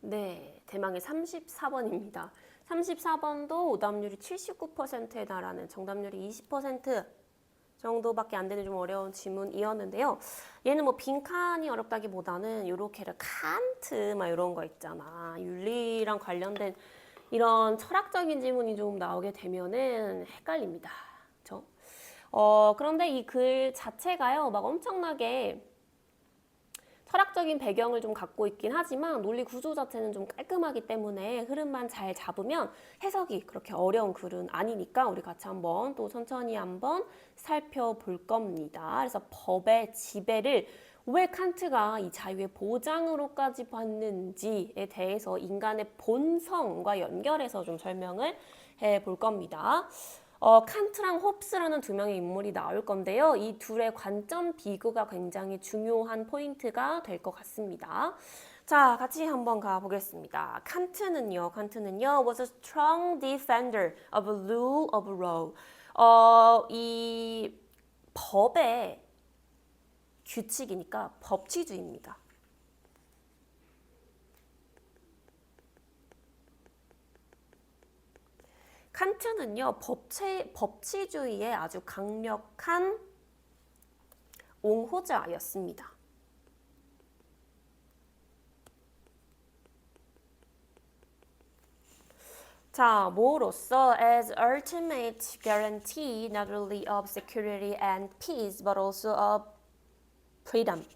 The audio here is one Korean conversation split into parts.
네, 대망의 34번입니다. 34번도 오답률이 79%에 달하는 정답률이 20% 정도밖에 안 되는 좀 어려운 지문이었는데요. 얘는 뭐 빈칸이 어렵다기보다는 요렇게를 칸트 막 이런 거 있잖아. 윤리랑 관련된 이런 철학적인 지문이 좀 나오게 되면은 헷갈립니다. 그렇죠? 그런데 이 글 자체가요, 막 엄청나게 철학적인 배경을 좀 갖고 있긴 하지만 논리 구조 자체는 좀 깔끔하기 때문에 흐름만 잘 잡으면 해석이 그렇게 어려운 글은 아니니까 우리 같이 한번 또 천천히 한번 살펴볼 겁니다. 그래서 법의 지배를 왜 칸트가 이 자유의 보장으로까지 봤는지에 대해서 인간의 본성과 연결해서 좀 설명을 해볼 겁니다. 칸트랑 홉스라는 두 명의 인물이 나올 건데요. 이 둘의 관점 비교가 굉장히 중요한 포인트가 될 것 같습니다. 자, 같이 한번 가보겠습니다. 칸트는요, was a strong defender of a rule of law. 이 법의 규칙이니까 법치주의입니다. 칸트는요, 법치주의의 아주 강력한 옹호자였습니다. 자, 뭐로써 as ultimate guarantee not only of security and peace but also of freedom.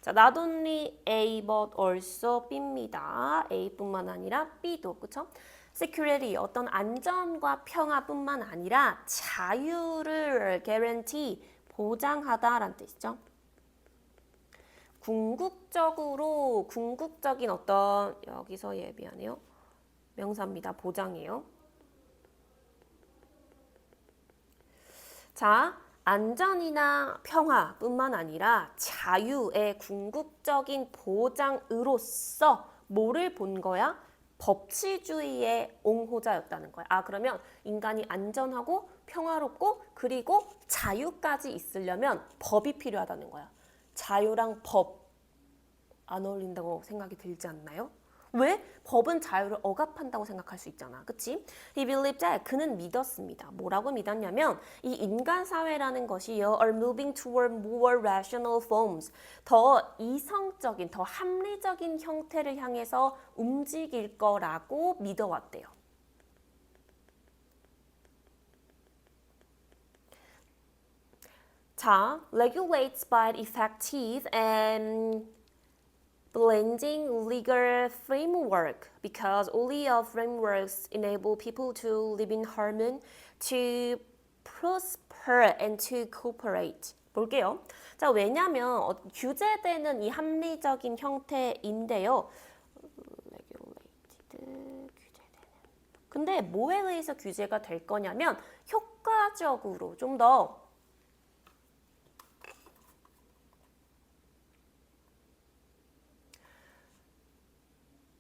자, not only A but also B입니다. A뿐만 아니라 B도, 그쵸? security, 어떤 안전과 평화뿐만 아니라 자유를 guarantee, 보장하다라는 뜻이죠. 궁극적인 어떤, 여기서 미안해요. 명사입니다. 보장이에요. 자, 안전이나 평화뿐만 아니라 자유의 궁극적인 보장으로서 뭐를 본 거야? 법치주의의 옹호자였다는 거야. 아, 그러면 인간이 안전하고 평화롭고 그리고 자유까지 있으려면 법이 필요하다는 거야. 자유랑 법 안 어울린다고 생각이 들지 않나요? 왜? 법은 자유를 억압한다고 생각할 수 있잖아. 그치? He believed that. 그는 믿었습니다. 뭐라고 믿었냐면 이 인간 사회라는 것이요. are moving toward more rational forms. 더 이성적인, 더 합리적인 형태를 향해서 움직일 거라고 믿어왔대요. 자, regulates by effective and blending legal framework because only a frameworks enable people to live in harmony, to prosper and to cooperate. 볼게요. 자, 왜냐면 규제되는 이 합리적인 형태인데요. regulated, 규제되는. 근데 뭐에 의해서 규제가 될 거냐면 효과적으로 좀더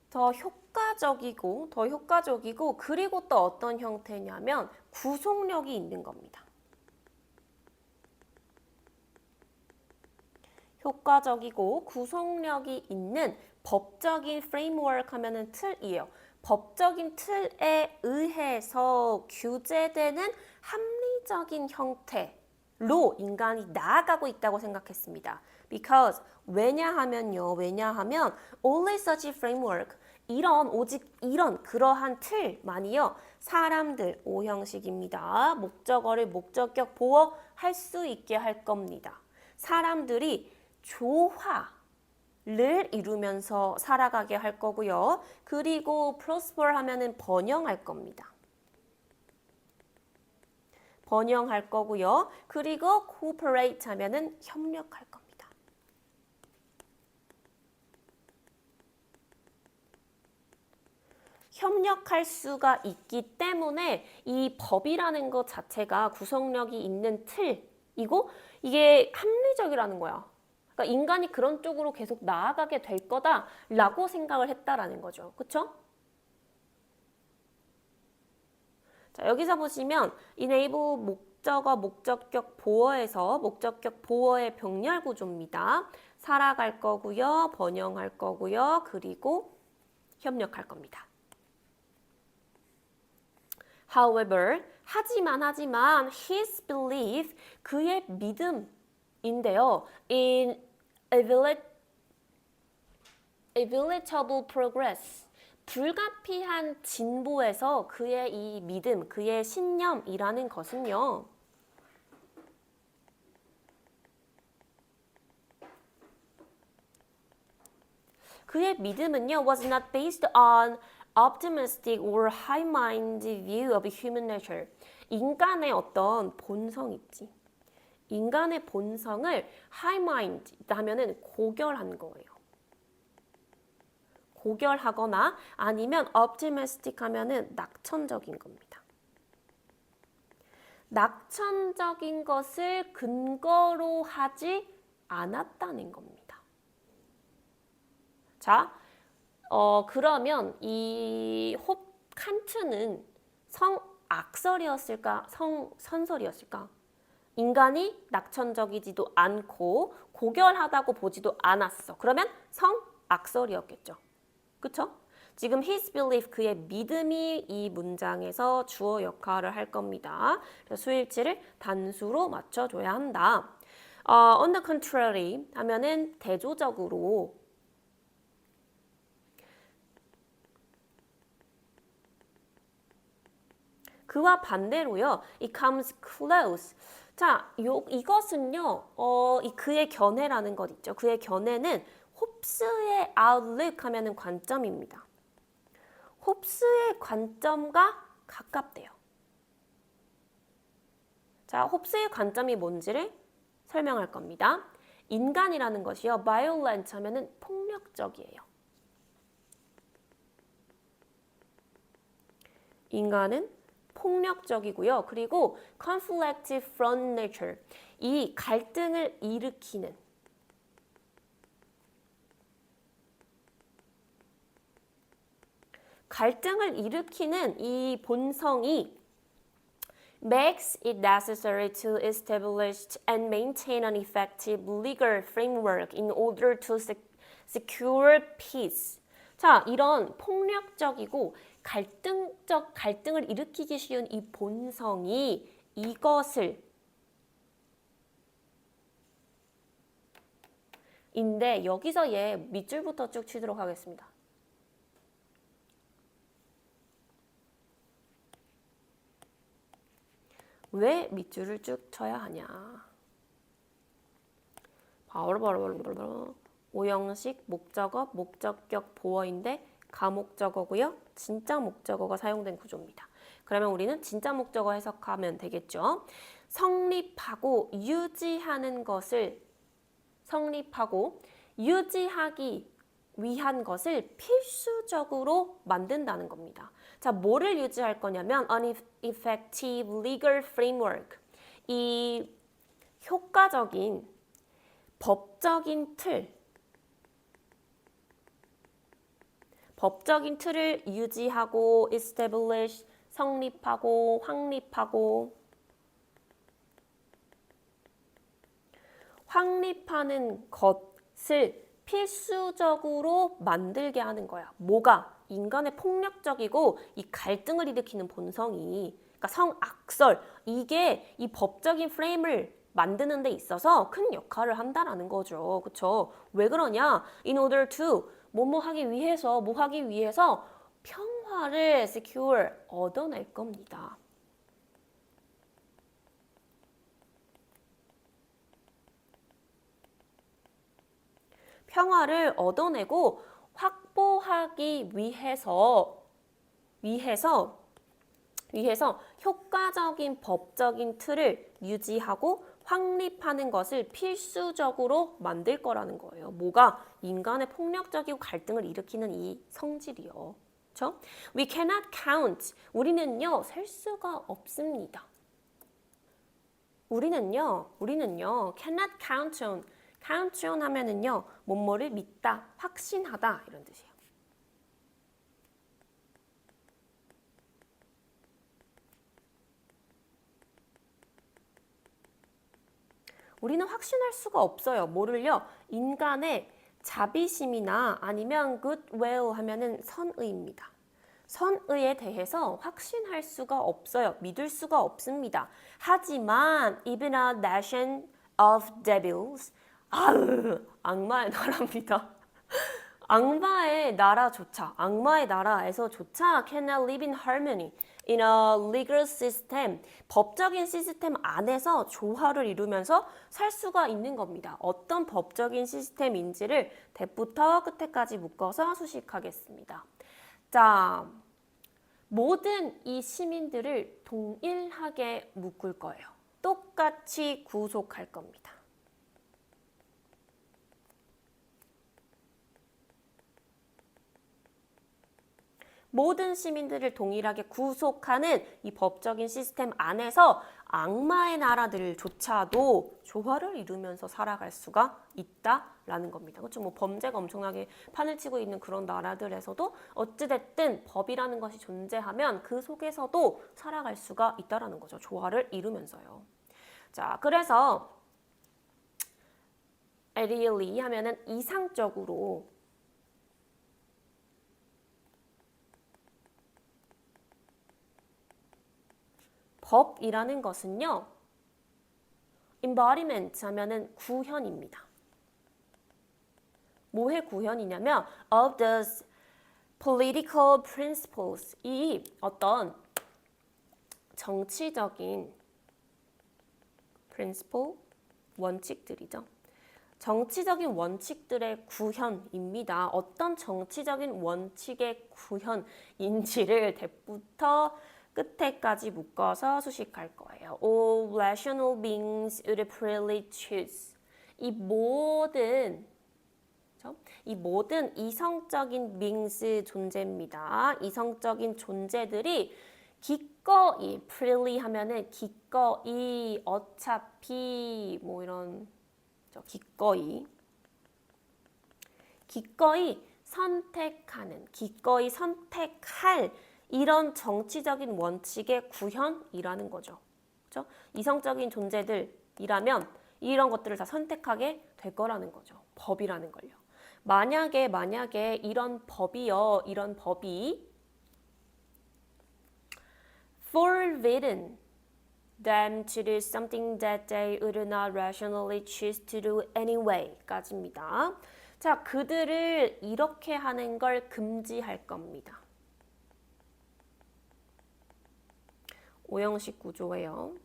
더 효과적이고 그리고 또 어떤 형태냐면 구속력이 있는 겁니다. 효과적이고 구속력이 있는 법적인 프레임워크 하면은 틀이에요. 법적인 틀에 의해서 규제되는 합리적인 형태로 인간이 나아가고 있다고 생각했습니다. Because 왜냐하면 only such framework 오직 이런 그러한 틀만이요 사람들 오형식입니다. 목적어를 목적격 보어할 수 있게 할 겁니다. 사람들이 조화를 이루면서 살아가게 할 거고요. 그리고 prosper 하면은 번영할 겁니다. 번영할 거고요. 그리고 cooperate 하면은 협력할 겁니다. 협력할 수가 있기 때문에 이 법이라는 것 자체가 구속력이 있는 틀이고 이게 합리적이라는 거야. 그러니까 인간이 그런 쪽으로 계속 나아가게 될 거다라고 생각을 했다라는 거죠. 그쵸? 자, 여기서 보시면 enable 목적어, 목적격 보어에서 목적격 보어의 병렬 구조입니다. 살아갈 거고요. 번영할 거고요. 그리고 협력할 겁니다. However, 하지만 his belief, 그의 믿음인데요. In inevitable progress, 불가피한 진보에서 그의 이 믿음, 그의 신념이라는 것은요. 그의 믿음은요, was not based on optimistic or high-minded view of human nature. 인간의 어떤 본성 있지. 인간의 본성을 high-mind 하면은 고결한 거예요. 고결하거나 아니면 optimistic 하면은 낙천적인 겁니다. 낙천적인 것을 근거로 하지 않았다는 겁니다. 자, 그러면 이 칸트는 성악설이었을까? 성선설이었을까? 인간이 낙천적이지도 않고 고결하다고 보지도 않았어. 그러면 성악설이었겠죠. 그쵸? 지금 his belief, 그의 믿음이 이 문장에서 주어 역할을 할 겁니다. 그래서 수일치를 단수로 맞춰줘야 한다. On the contrary 하면은 대조적으로 그와 반대로요. It comes close. 자, 이것은요. 이 그의 견해라는 것 있죠. 그의 견해는 홉스의 outlook 하면은 관점입니다. 홉스의 관점과 가깝대요. 자, 홉스의 관점이 뭔지를 설명할 겁니다. 인간이라는 것이요. violent 하면은 폭력적이에요. 인간은 폭력적이고요. 그리고 conflictive from nature. 이 갈등을 일으키는 이 본성이 makes it necessary to establish and maintain an effective legal framework in order to secure peace. 자, 이런 폭력적이고 갈등을 일으키기 쉬운 이 본성이 이것을 인데 여기서 얘 밑줄부터 쭉 치도록 하겠습니다. 왜 밑줄을 쭉 쳐야 하냐? 바로 오형식 목적어, 목적격 보어인데 가목적어고요. 진짜 목적어가 사용된 구조입니다. 그러면 우리는 진짜 목적어 해석하면 되겠죠. 성립하고 유지하는 것을 성립하고 유지하기 위한 것을 필수적으로 만든다는 겁니다. 자, 뭐를 유지할 거냐면 an effective legal framework. 이 효과적인 법적인 틀을 유지하고 establish 성립하고 확립하는 것을 필수적으로 만들게 하는 거야. 뭐가? 인간의 폭력적이고 이 갈등을 일으키는 본성이, 그러니까 성악설, 이게 이 법적인 프레임을 만드는 데 있어서 큰 역할을 한다라는 거죠. 그쵸? 왜 그러냐? In order to 뭐 하기 위해서 평화를 secure 얻어낼 겁니다. 평화를 얻어내고 확보하기 위해서 효과적인 법적인 틀을 유지하고 확립하는 것을 필수적으로 만들 거라는 거예요. 뭐가? 인간의 폭력적이고 갈등을 일으키는 이 성질이요. 그렇죠? We cannot count. 우리는요, 셀 수가 없습니다. 우리는요, cannot count on. count on 하면은요, 뭐뭐를 믿다, 확신하다 이런 뜻이에요. 우리는 확신할 수가 없어요. 뭐를요? 인간의 자비심이나 아니면 goodwill 하면은 선의입니다. 선의에 대해서 확신할 수가 없어요. 믿을 수가 없습니다. 하지만 even a nation of devils, 악마의 나라입니다. 악마의 나라에서조차 cannot live in harmony in a legal system. 법적인 시스템 안에서 조화를 이루면서 살 수가 있는 겁니다. 어떤 법적인 시스템인지를 대부터 끝에까지 묶어서 수식하겠습니다. 자, 모든 이 시민들을 동일하게 묶을 거예요. 똑같이 구속할 겁니다. 모든 시민들을 동일하게 구속하는 이 법적인 시스템 안에서 악마의 나라들조차도 조화를 이루면서 살아갈 수가 있다라는 겁니다. 그렇죠? 뭐 범죄가 엄청나게 판을 치고 있는 그런 나라들에서도 어찌됐든 법이라는 것이 존재하면 그 속에서도 살아갈 수가 있다라는 거죠. 조화를 이루면서요. 자, 그래서 ideally 하면은 이상적으로 법이라는 것은요, embodiment 하면은 구현입니다. 뭐의 구현이냐면 of the political principles, 이 어떤 정치적인 principle, 원칙들이죠. 정치적인 원칙들의 구현입니다. 어떤 정치적인 원칙의 구현인지를 대부터 끝에까지 묶어서 수식할 거예요. All rational beings would freely choose. 이 모든 이성적인 beings 존재입니다. 이성적인 존재들이 기꺼이 freely 하면은 기꺼이 어차피 뭐 이런 기꺼이 선택할 이런 정치적인 원칙의 구현이라는 거죠. 그렇죠? 이성적인 존재들이라면 이런 것들을 다 선택하게 될 거라는 거죠. 법이라는 걸요. 만약에 이런 법이 forbidden them to do something that they would not rationally choose to do anyway 까지입니다. 자, 그들을 이렇게 하는 걸 금지할 겁니다. 오형식 구조예요.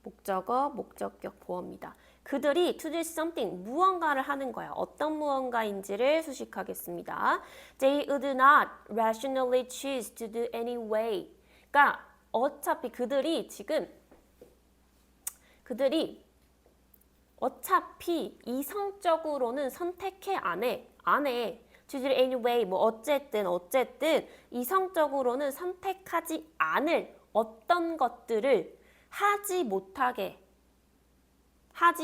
목적어, 목적격, 보어입니다. 그들이 to do something, 무언가를 하는 거야. 어떤 무언가인지를 수식하겠습니다. They would not rationally choose to do anyway. 그러니까 어차피 그들이 어차피 이성적으로는 선택해 안 해. to do anyway, 뭐 어쨌든 이성적으로는 선택하지 않을 어떤 것들을 하지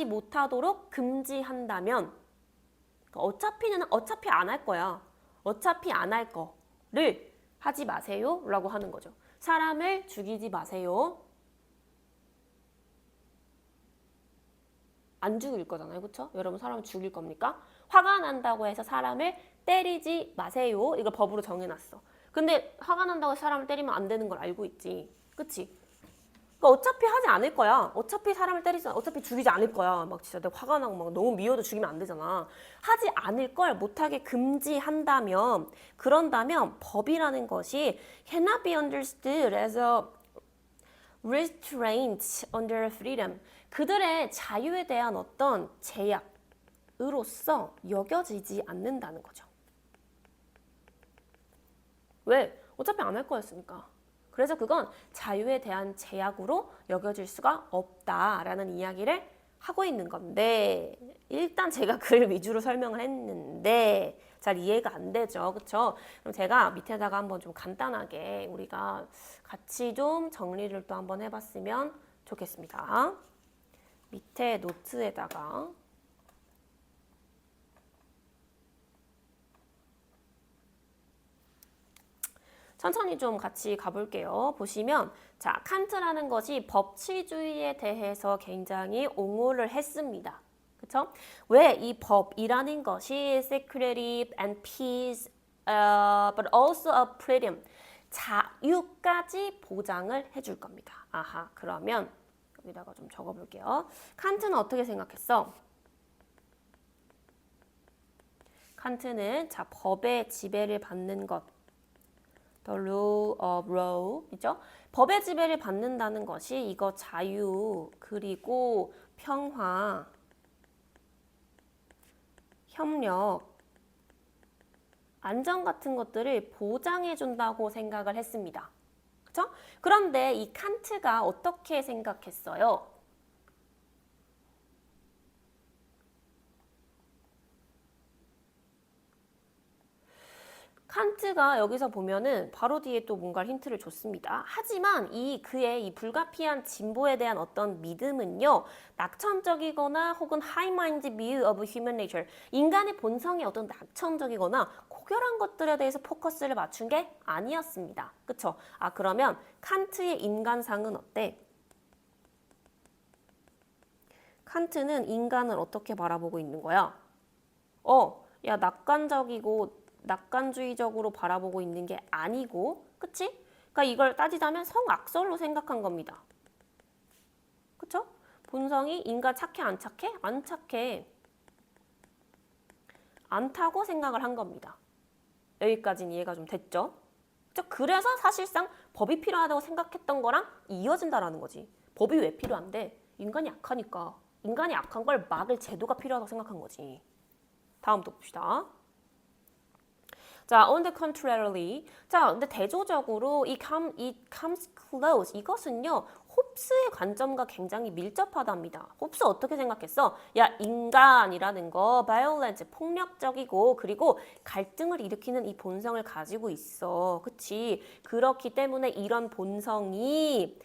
못하도록 금지한다면 어차피 안 할 거야. 어차피 안 할 거를 하지 마세요 라고 하는 거죠. 사람을 죽이지 마세요. 안 죽일 거잖아요. 그렇죠? 여러분 사람을 죽일 겁니까? 화가 난다고 해서 사람을 때리지 마세요. 이걸 법으로 정해놨어. 근데 화가 난다고 해서 사람을 때리면 안 되는 걸 알고 있지. 그치? 그러니까 어차피 하지 않을 거야. 어차피 사람을 어차피 죽이지 않을 거야. 막 진짜 내가 화가 나고 막 너무 미워도 죽이면 안 되잖아. 하지 않을 걸 못하게 그런다면 법이라는 것이 cannot be understood as a restraint under freedom. 그들의 자유에 대한 어떤 제약으로서 여겨지지 않는다는 거죠. 왜? 어차피 안 할 거였으니까. 그래서 그건 자유에 대한 제약으로 여겨질 수가 없다라는 이야기를 하고 있는 건데 일단 제가 글 위주로 설명을 했는데 잘 이해가 안 되죠. 그렇죠? 그럼 제가 밑에다가 한번 좀 간단하게 우리가 같이 좀 정리를 또 한번 해봤으면 좋겠습니다. 밑에 노트에다가 천천히 좀 같이 가볼게요. 보시면 자, 칸트라는 것이 법치주의에 대해서 굉장히 옹호를 했습니다. 그쵸? 왜 이 법이라는 것이 security and peace, but also a freedom. 자유까지 보장을 해줄 겁니다. 아하, 그러면 여기다가 좀 적어볼게요. 칸트는 어떻게 생각했어? 칸트는 자 법의 지배를 받는 것, the rule of law, 있죠? 법의 지배를 받는다는 것이 이거 자유 그리고 평화, 협력, 안전 같은 것들을 보장해 준다고 생각을 했습니다. 그렇죠? 그런데 이 칸트가 어떻게 생각했어요? 칸트가 여기서 보면은 바로 뒤에 또 뭔가 힌트를 줬습니다. 하지만 그의 이 불가피한 진보에 대한 어떤 믿음은요, 낙천적이거나 혹은 high-minded view of human nature, 인간의 본성의 어떤 낙천적이거나 고결한 것들에 대해서 포커스를 맞춘 게 아니었습니다. 그쵸? 아, 그러면 칸트의 인간상은 어때? 칸트는 인간을 어떻게 바라보고 있는 거야? 야, 낙관주의적으로 바라보고 있는 게 아니고, 그치? 그러니까 이걸 따지자면 성악설로 생각한 겁니다. 그쵸? 본성이 인간 착해, 안 착해? 안 착해. 않다고 생각을 한 겁니다. 여기까지는 이해가 좀 됐죠? 그쵸? 그래서 사실상 법이 필요하다고 생각했던 거랑 이어진다라는 거지. 법이 왜 필요한데? 인간이 약하니까. 인간이 약한 걸 막을 제도가 필요하다고 생각한 거지. 다음 또 봅시다. 자, on the contrary. 자, 근데 대조적으로 it comes close. 이것은요, 홉스의 관점과 굉장히 밀접하답니다. 홉스 어떻게 생각했어? 야, 인간이라는 거 violent, 폭력적이고 그리고 갈등을 일으키는 이 본성을 가지고 있어. 그치? 그렇기 때문에 이런 본성이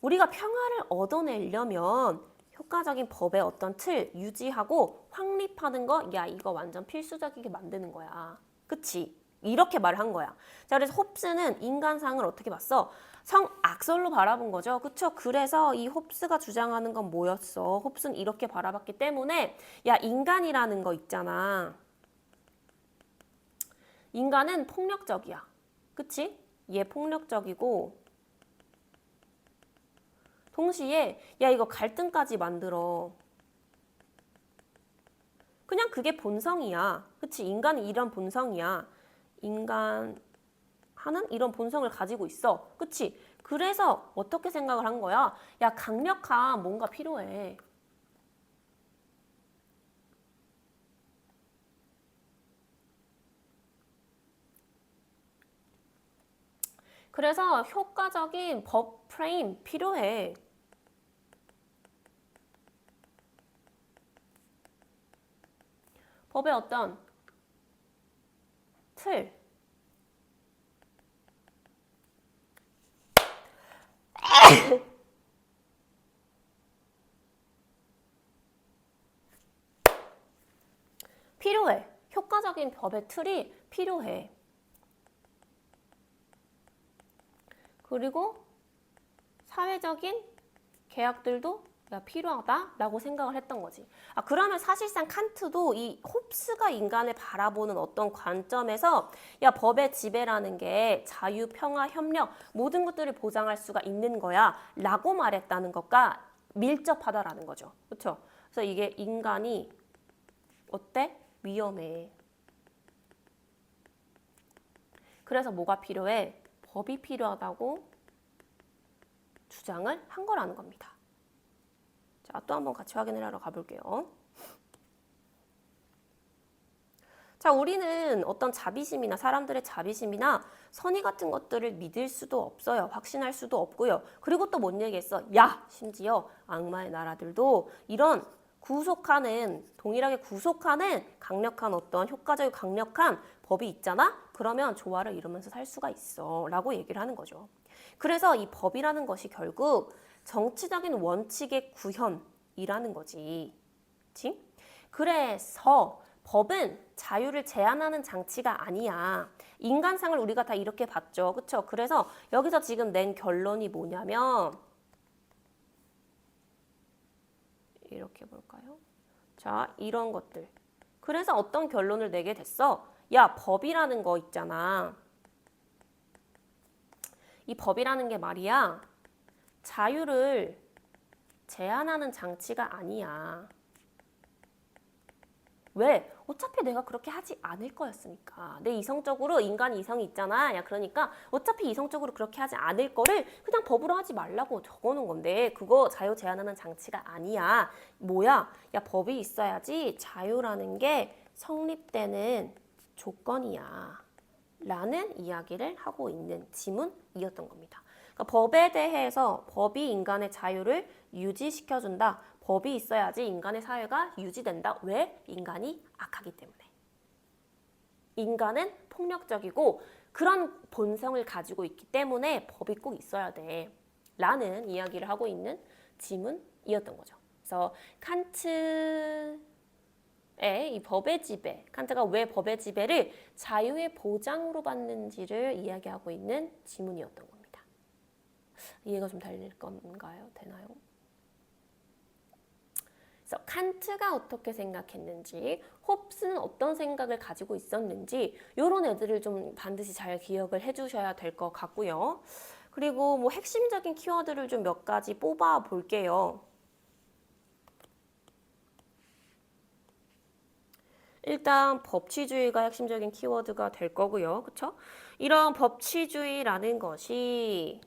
우리가 평화를 얻어내려면 효과적인 법의 어떤 틀 유지하고 확립하는 거, 야, 이거 완전 필수적이게 만드는 거야. 그치? 이렇게 말을 한 거야. 자, 그래서 홉스는 인간상을 어떻게 봤어? 성악설로 바라본 거죠. 그쵸? 그래서 이 홉스가 주장하는 건 뭐였어? 홉스는 이렇게 바라봤기 때문에, 야, 인간이라는 거 있잖아. 인간은 폭력적이야. 그치? 얘 폭력적이고, 동시에, 야, 이거 갈등까지 만들어. 그냥 그게 본성이야. 그치? 인간은 이런 본성이야. 인간 하는 이런 본성을 가지고 있어. 그치? 그래서 어떻게 생각을 한 거야? 야, 강력한 뭔가 필요해. 그래서 효과적인 법 프레임 필요해. 법의 어떤 틀. 필요해. 효과적인 법의 틀이 필요해. 그리고 사회적인 계약들도 필요하다라고 생각을 했던 거지. 아, 그러면 사실상 칸트도 이 홉스가 인간을 바라보는 어떤 관점에서 야, 법의 지배라는 게 자유, 평화, 협력 모든 것들을 보장할 수가 있는 거야 라고 말했다는 것과 밀접하다라는 거죠. 그렇죠? 그래서 이게 인간이 어때? 위험해. 그래서 뭐가 필요해? 법이 필요하다고 주장을 한 거라는 겁니다. 자, 또 한번 같이 확인을 하러 가볼게요. 자, 우리는 어떤 자비심이나 사람들의 자비심이나 선의 같은 것들을 믿을 수도 없어요. 확신할 수도 없고요. 그리고 또 뭔 얘기했어? 야, 심지어 악마의 나라들도 이런 동일하게 구속하는 강력한 어떤 효과적이고 강력한 법이 있잖아? 그러면 조화를 이루면서 살 수가 있어. 라고 얘기를 하는 거죠. 그래서 이 법이라는 것이 결국 정치적인 원칙의 구현이라는 거지. 그치? 그래서 법은 자유를 제한하는 장치가 아니야. 인간상을 우리가 다 이렇게 봤죠. 그쵸? 그래서 여기서 지금 낸 결론이 뭐냐면 이렇게 볼까요? 자, 이런 것들. 그래서 어떤 결론을 내게 됐어? 야, 법이라는 거 있잖아. 이 법이라는 게 말이야. 자유를 제한하는 장치가 아니야. 왜? 어차피 내가 그렇게 하지 않을 거였으니까. 내 이성적으로 인간 이성이 있잖아. 야, 그러니까 어차피 이성적으로 그렇게 하지 않을 거를 그냥 법으로 하지 말라고 적어놓은 건데 그거 자유 제한하는 장치가 아니야. 뭐야? 야, 법이 있어야지 자유라는 게 성립되는 조건이야. 라는 이야기를 하고 있는 지문이었던 겁니다. 그러니까 법에 대해서 법이 인간의 자유를 유지시켜준다. 법이 있어야지 인간의 사회가 유지된다. 왜? 인간이 악하기 때문에. 인간은 폭력적이고 그런 본성을 가지고 있기 때문에 법이 꼭 있어야 돼. 라는 이야기를 하고 있는 지문이었던 거죠. 그래서 칸트의 이 법의 지배, 칸트가 왜 법의 지배를 자유의 보장으로 받는지를 이야기하고 있는 지문이었던 겁니다. 이해가 좀 될 건가요? 되나요? 그래서 칸트가 어떻게 생각했는지, 홉스는 어떤 생각을 가지고 있었는지 이런 애들을 좀 반드시 잘 기억을 해주셔야 될 것 같고요. 그리고 뭐 핵심적인 키워드를 좀 몇 가지 뽑아 볼게요. 일단 법치주의가 핵심적인 키워드가 될 거고요. 그렇죠? 이런 법치주의라는 것이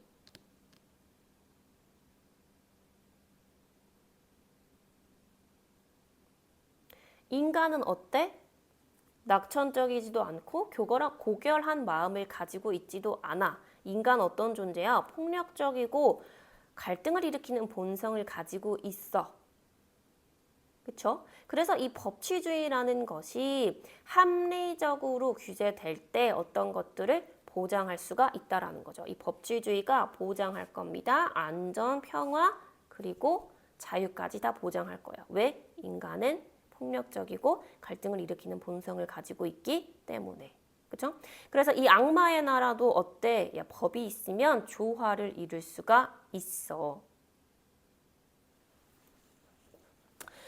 인간은 어때? 낙천적이지도 않고 고결한 마음을 가지고 있지도 않아. 인간 어떤 존재야? 폭력적이고 갈등을 일으키는 본성을 가지고 있어. 그렇죠? 그래서 이 법치주의라는 것이 합리적으로 규제될 때 어떤 것들을 보장할 수가 있다라는 거죠. 이 법치주의가 보장할 겁니다. 안전, 평화, 그리고 자유까지 다 보장할 거예요. 왜? 인간은 폭력적이고 갈등을 일으키는 본성을 가지고 있기 때문에. 그렇죠? 그래서 이 악마의 나라도 어때? 야, 법이 있으면 조화를 이룰 수가 있어.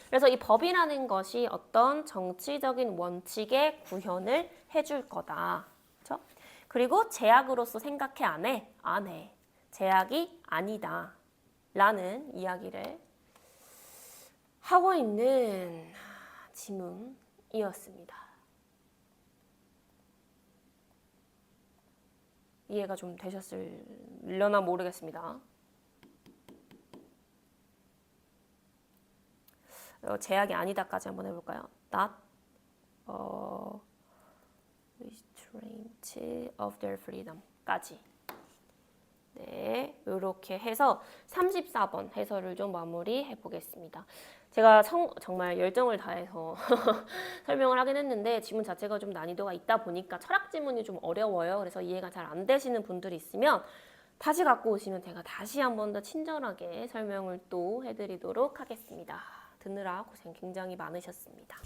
그래서 이 법이라는 것이 어떤 정치적인 원칙의 구현을 해줄 거다. 그렇죠? 그리고 제약으로서 생각해 안 해? 안 해. 제약이 아니다. 라는 이야기를 하고 있는 지문이었습니다. 이해가 좀 되셨으려나 모르겠습니다. 제약이 아니다까지 한번 해볼까요? Not restraint of their freedom까지. 네, 이렇게 해서 34번 해설을 좀 마무리해 보겠습니다. 제가 정말 열정을 다해서 설명을 하긴 했는데 지문 자체가 좀 난이도가 있다 보니까 철학 지문이 좀 어려워요. 그래서 이해가 잘 안 되시는 분들이 있으면 다시 갖고 오시면 제가 다시 한 번 더 친절하게 설명을 또 해드리도록 하겠습니다. 듣느라 고생 굉장히 많으셨습니다.